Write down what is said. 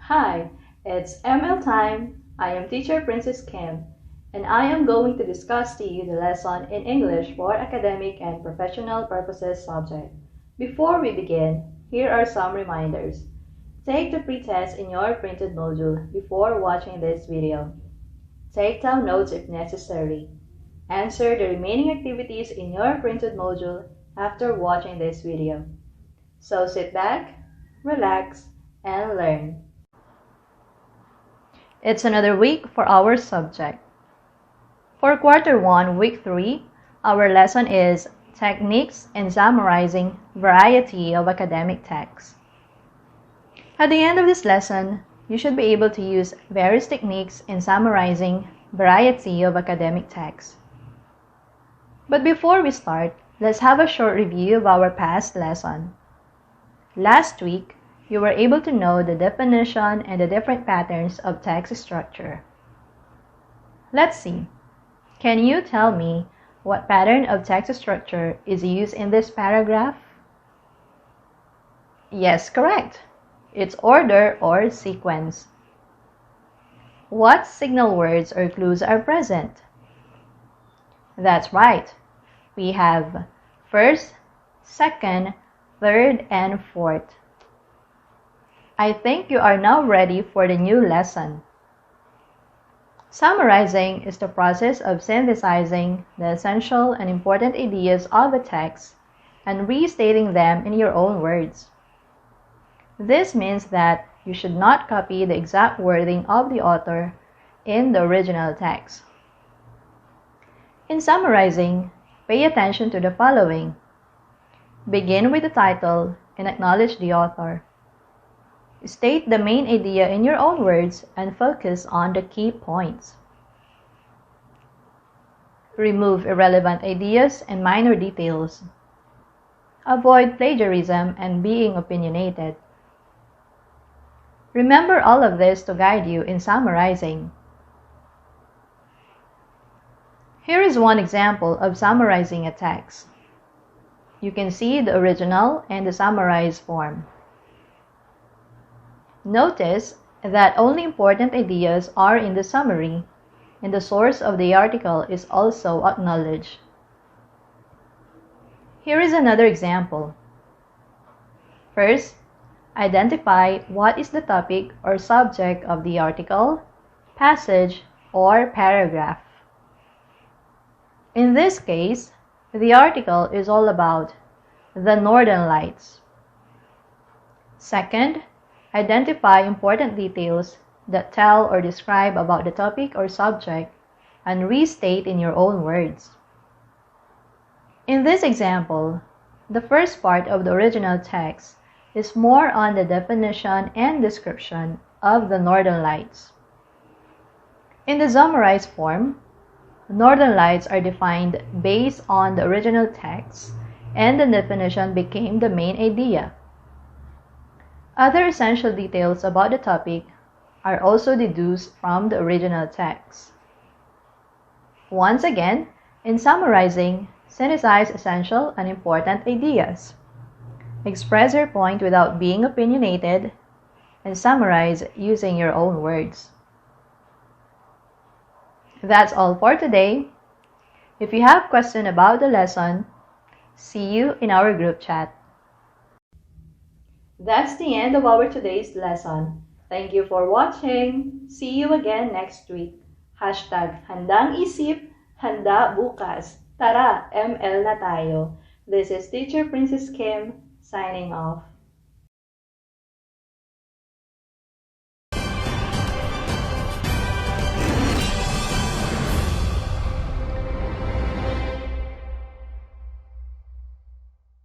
Hi, it's ML time. I am teacher Princess Kim, and I am going to discuss to you the lesson in English for academic and professional purposes subject. Before we begin, here are some reminders. Take the pretest in your printed module before watching this video. Take down notes if necessary. Answer the remaining activities in your printed module after watching this video. So sit back, relax, and learn. It's another week for our subject. For Quarter 1, Week 3, our lesson is Techniques in Summarizing Variety of Academic Texts. At the end of this lesson, you should be able to use various techniques in summarizing variety of academic texts. But before we start, let's have a short review of our past lesson. Last week, you were able to know the definition and the different patterns of text structure. Let's see. Can you tell me what pattern of text structure is used in this paragraph? Yes, correct. It's order or sequence. What signal words or clues are present? That's right. We have first, second, third, and fourth. I think you are now ready for the new lesson. Summarizing is the process of synthesizing the essential and important ideas of a text and restating them in your own words. This means that you should not copy the exact wording of the author in the original text. In summarizing, pay attention to the following. Begin with the title and acknowledge the author. State the main idea in your own words and focus on the key points. Remove irrelevant ideas and minor details. Avoid plagiarism and being opinionated. Remember all of this to guide you in summarizing. Here is one example of summarizing a text. You can see the original and the summarized form. Notice that only important ideas are in the summary, and the source of the article is also acknowledged. Here is another example. First, identify what is the topic or subject of the article, passage, or paragraph. In this case, the article is all about the Northern Lights. Second, identify important details that tell or describe about the topic or subject and restate in your own words. In this example, the first part of the original text is more on the definition and description of the Northern Lights. In the summarized form, Northern Lights are defined based on the original text, and the definition became the main idea. Other essential details about the topic are also deduced from the original text. Once again, in summarizing, synthesize essential and important ideas. Express your point without being opinionated, and summarize using your own words. That's all for today. If you have questions about the lesson, see you in our group chat. That's the end of our today's lesson. Thank you for watching. See you again next week. #handang isip, handa bukas. Tara, ML na tayo. This is Teacher Princess Kim, signing off.